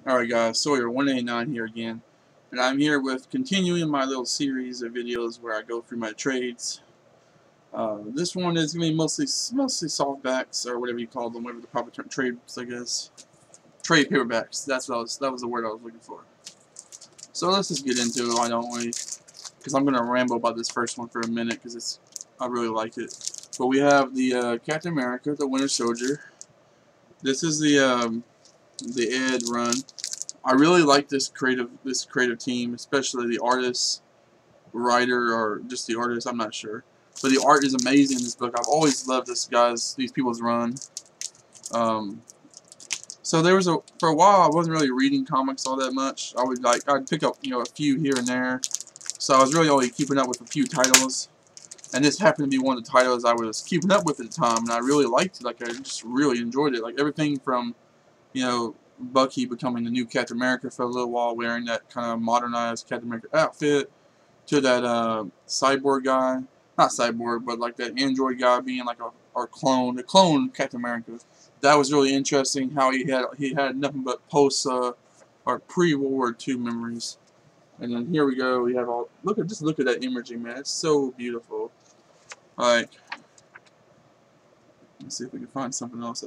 Alright guys, Sawyer 189 here again, and I'm here with continuing my little series of videos where I go through my trades. This one is going to be mostly softbacks, or whatever you call them, whatever the proper term, trades, I guess. Trade paperbacks, that was the word I was looking for. So let's just get into it, why don't we? Because I'm going to ramble about this first one for a minute, because I really like it. But we have the Captain America, the Winter Soldier. This is the Ed run. I really like this creative team, especially the artist, writer, or just the artist. I'm not sure, but the art is amazing in this book. I've always loved these people's run. So there was for a while I wasn't really reading comics all that much. I'd pick up a few here and there. So I was really only keeping up with a few titles, and this happened to be one of the titles I was keeping up with at the time, and I really liked it. Like I just really enjoyed it. Like everything from Bucky becoming the new Captain America for a little while, wearing that kind of modernized Captain America outfit, to that cyborg guy, not cyborg, but like that android guy being like the clone Captain America. That was really interesting. How he had nothing but post or pre-World War II memories. And then here we go. We have just look at that imagery, man. It's so beautiful. Like, let's see if we can find something else.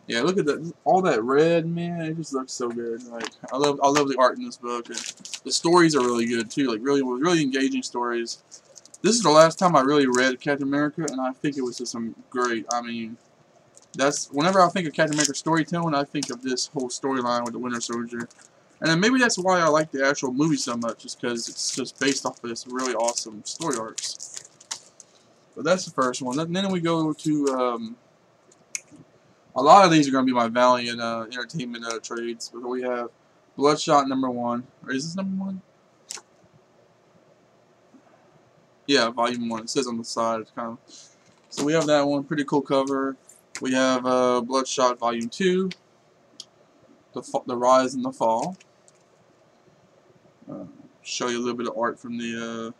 Yeah, look at that, all that red, man. It just looks so good. Like I love the art in this book, and the stories are really good too. Like really engaging stories. This is the last time I really read Captain America, and I think it was just some great. I mean, whenever I think of Captain America storytelling, I think of this whole storyline with the Winter Soldier, and then maybe that's why I like the actual movie so much, is because it's just based off of this really awesome story arcs. But that's the first one. And then we go to. A lot of these are going to be my Valiant Entertainment trades. But we have Bloodshot #1. Or is this #1? Yeah, Volume 1. It says on the side. It's kind of. So we have that one. Pretty cool cover. We have Bloodshot Volume 2. The Rise and the Fall. Show you a little bit of art from the.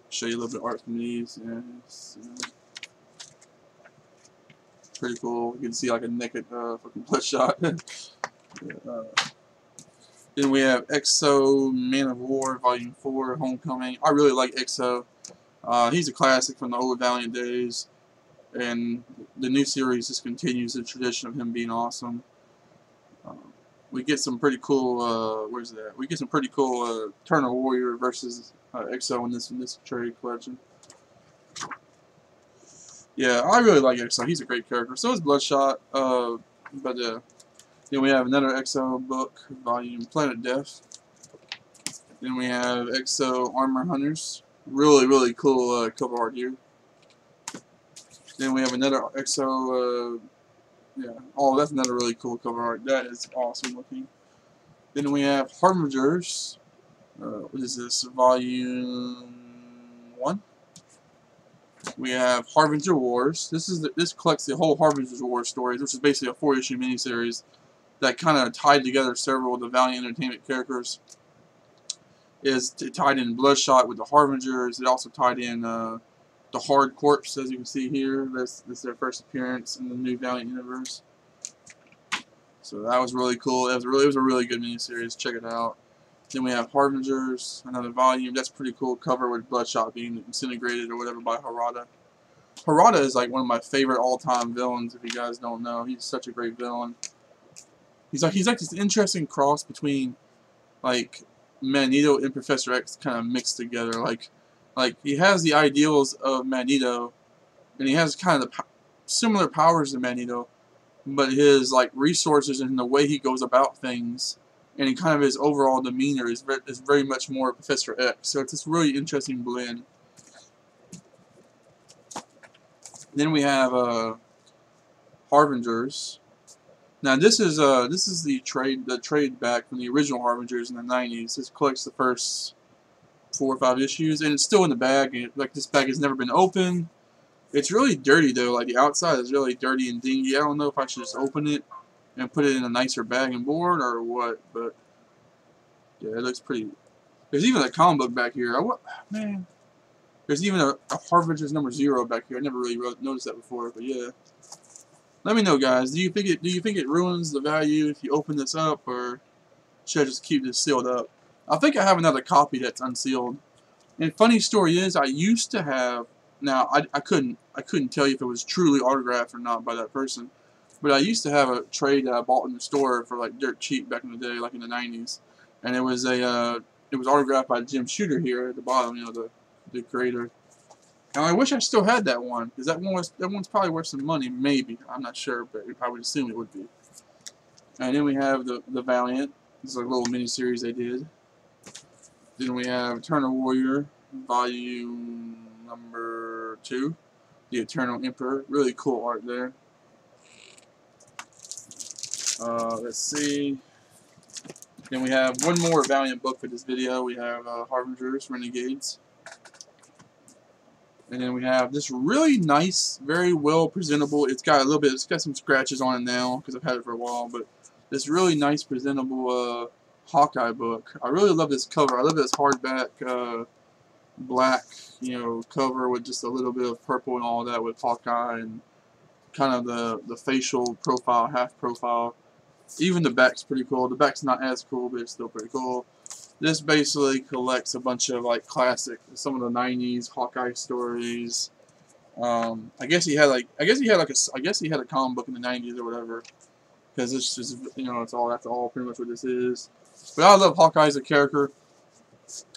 Show you a little bit of art from these. Pretty cool. You can see like a naked fucking Bloodshot. Then we have XO Man of War Volume 4 Homecoming. I really like XO. He's a classic from the old Valiant days, and the new series just continues the tradition of him being awesome. We get some pretty cool. Where's that? We get some pretty cool Turner Warrior versus XO in this trade collection. Yeah, I really like XO. He's a great character. So is Bloodshot. Then we have another XO book, volume Planet Death. Then we have XO Armor Hunters. Really cool cover art here. Then we have another XO. That's another really cool cover art. That is awesome looking. Then we have Harbingers. What is this? Volume 1. We have Harbinger Wars. This collects the whole Harbinger Wars stories, which is basically a 4-issue miniseries that kind of tied together several of the Valiant Entertainment characters. It tied in Bloodshot with the Harbingers. It also tied in the Hard Corps, as you can see here. This is their first appearance in the new Valiant universe. So that was really cool. It was a really good miniseries. Check it out. Then we have Harbingers, another volume. That's a pretty cool cover with Bloodshot being disintegrated or whatever by Harada. Harada is like one of my favorite all-time villains, if you guys don't know. He's such a great villain. He's like this interesting cross between like Magneto and Professor X kind of mixed together. Like he has the ideals of Magneto, and he has kind of the similar powers to Magneto, but his like resources and the way he goes about things, and kind of his overall demeanor is very much more Professor X. So it's this really interesting blend. Then we have Harbingers. Now this is the trade back from the original Harbingers in the 90s. This collects the first 4 or 5 issues, and it's still in the bag. And like this bag has never been opened. It's really dirty though. Like the outside is really dirty and dingy. I don't know if I should just open it and put it in a nicer bag and board or what, but yeah, it looks pretty. There's even a comic book back here. Man, there's even a Harbingers #0 back here. I never really noticed that before, but yeah. Let me know, guys. Do you think it ruins the value if you open this up, or should I just keep this sealed up? I think I have another copy that's unsealed. And funny story is, I used to have. Now I couldn't tell you if it was truly autographed or not by that person, but I used to have a trade that I bought in the store for like dirt cheap back in the day, like in the '90s, and it was autographed by Jim Shooter here at the bottom, you know, the creator. And I wish I still had that one, because that one's probably worth some money, maybe. I'm not sure, but I would assume it would be. And then we have the Valiant. This is a little mini series they did. Then we have Eternal Warrior, volume number 2, the Eternal Emperor. Really cool art there. Let's see. Then we have one more Valiant book for this video. We have Harbingers, Renegades. And then we have this really nice, very well presentable. It's got some scratches on it now because I've had it for a while, but this really nice presentable Hawkeye book. I really love this cover. I love this hardback black, you know, cover with just a little bit of purple and all that with Hawkeye and kind of the facial profile, half profile. Even the back's pretty cool. The back's not as cool, but it's still pretty cool. This basically collects a bunch of like classic, some of the '90s Hawkeye stories. I guess he had a comic book in the '90s or whatever. Because it's just, you know, that's all pretty much what this is. But I love Hawkeye as a character.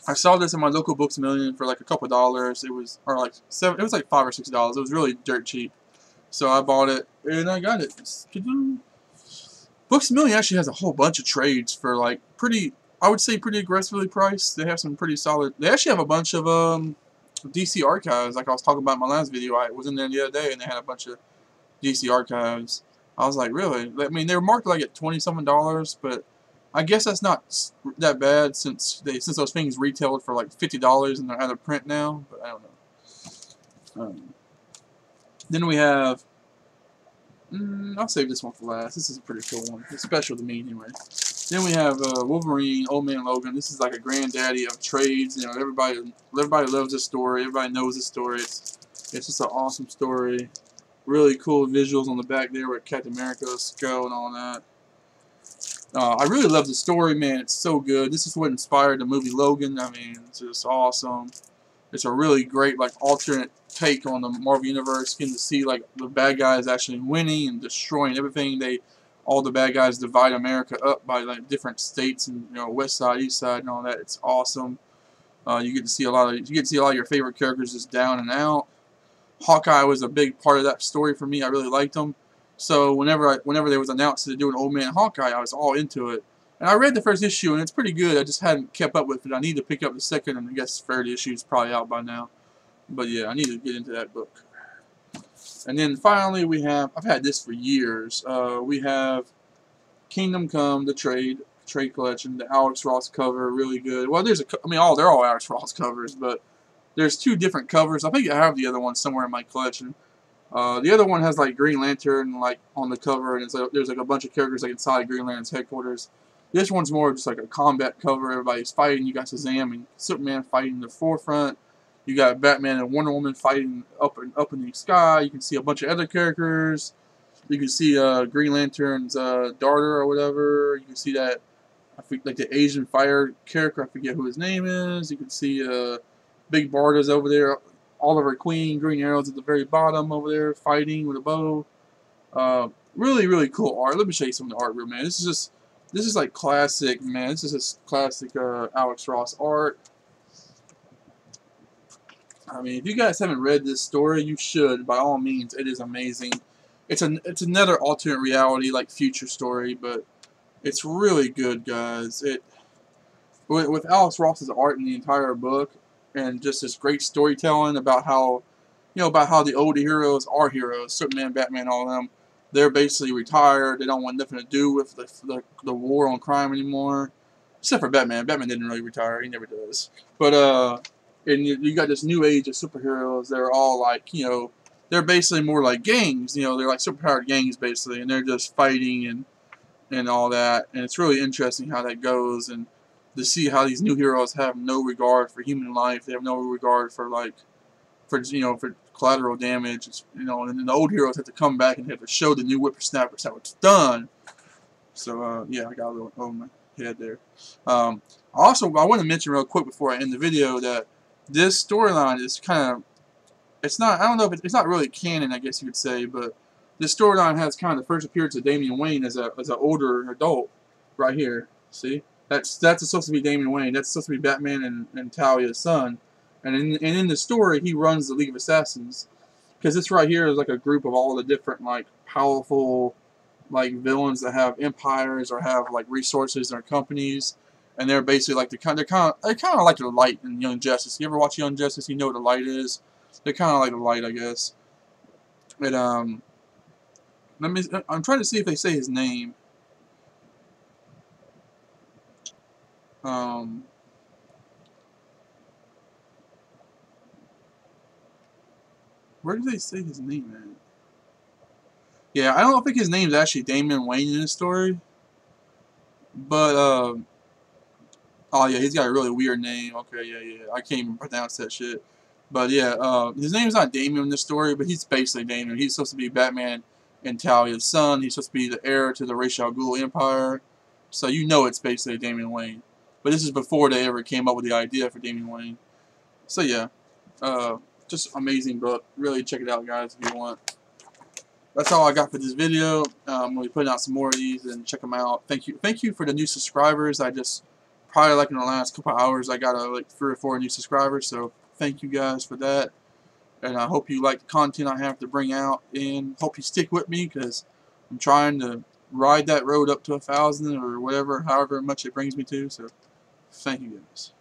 I saw this in my local Books A Million for like a couple dollars. It was like $5 or $6. It was really dirt cheap. So I bought it and I got it. Books A Million actually has a whole bunch of trades for like I would say pretty aggressively priced. They have some pretty solid. They actually have a bunch of DC archives, like I was talking about in my last video. I was in there the other day and they had a bunch of DC archives. I was like, really? I mean, they were marked like at $20-something, but I guess that's not that bad since those things retailed for like $50 and they're out of print now. But I don't know. Then we have. I'll save this one for last. This is a pretty cool one. It's special to me anyway. Then we have Wolverine, Old Man Logan. This is like a granddaddy of trades. You know, everybody loves this story. Everybody knows this story. It's just an awesome story. Really cool visuals on the back there with Captain America's skull and all that. I really love the story, man. It's so good. This is what inspired the movie Logan. I mean, it's just awesome. It's a really great, like, alternate take on the Marvel Universe. Getting to see, like, the bad guys actually winning and destroying everything. All the bad guys divide America up by, like, different states and, you know, west side, east side, and all that. It's awesome. You get to see a lot of your favorite characters just down and out. Hawkeye was a big part of that story for me. I really liked him. So whenever they was announced to do an Old Man Hawkeye, I was all into it. And I read the first issue, and it's pretty good. I just hadn't kept up with it. I need to pick up the second, and I guess the third issue is probably out by now. But yeah, I need to get into that book. And then finally we have, I've had this for years, we have Kingdom Come, the trade collection, the Alex Ross cover, really good. Well, they're all Alex Ross covers, but there's 2 different covers. I think I have the other one somewhere in my collection. The other one has like Green Lantern like on the cover, and there's like a bunch of characters like inside Green Lantern's headquarters. This one's more just like a combat cover. Everybody's fighting. You got Shazam and Superman fighting in the forefront. You got Batman and Wonder Woman fighting up in the sky. You can see a bunch of other characters. You can see Green Lantern's daughter or whatever. You can see that, I think, like the Asian fire character. I forget who his name is. You can see Big Barda's over there. Oliver Queen, Green Arrow's at the very bottom over there fighting with a bow. Really, really cool art. Let me show you some of the art real, man. This is like classic, man. This is just classic Alex Ross art. I mean, if you guys haven't read this story, you should. By all means, it is amazing. It's another alternate reality, like future story, but it's really good, guys. With Alex Ross's art in the entire book, and just this great storytelling about how, the older heroes are heroes. Superman, Batman, all of them. They're basically retired. They don't want nothing to do with the war on crime anymore. Except for Batman. Batman didn't really retire. He never does. But and you got this new age of superheroes. They're all like, they're basically more like gangs. They're like superpowered gangs basically, and they're just fighting and all that. And it's really interesting how that goes, and to see how these new heroes have no regard for human life. They have no regard for for collateral damage. It's, you know, and then the old heroes have to come back and have to show the new whippersnappers how it's done. So yeah, I got a little over my head there. Also, I want to mention real quick before I end the video that this storyline is kind of, it's not, I don't know if it's not really canon, I guess you could say, but this storyline has kind of the first appearance of Damian Wayne as an older adult right here. See, that's supposed to be Damian Wayne. That's supposed to be Batman and Talia's son. And in the story, he runs the League of Assassins, because this right here is like a group of all the different like powerful like villains that have empires or have like resources or companies, and they're basically like they're kind of like the Light in Young Justice. You ever watch Young Justice? You know what the Light is. They're kind of like the Light, I guess. But I'm trying to see if they say his name. Where do they say his name at? Yeah, I don't think his name's actually Damian Wayne in this story. But, oh yeah, he's got a really weird name. Okay, yeah. I can't even pronounce that shit. But yeah, his name's not Damian in this story, but he's basically Damian. He's supposed to be Batman and Talia's son. He's supposed to be the heir to the Ra's al Ghul Empire. So you know it's basically Damian Wayne. But this is before they ever came up with the idea for Damian Wayne. So yeah, just amazing book. Really check it out, guys, if you want. That's all I got for this video. I'm going to be putting out some more of these and check them out. Thank you for the new subscribers. I just, probably like in the last couple hours, I got like 3 or 4 new subscribers. So thank you guys for that. And I hope you like the content I have to bring out. And hope you stick with me, because I'm trying to ride that road up to 1,000 or whatever, however much it brings me to. So thank you guys.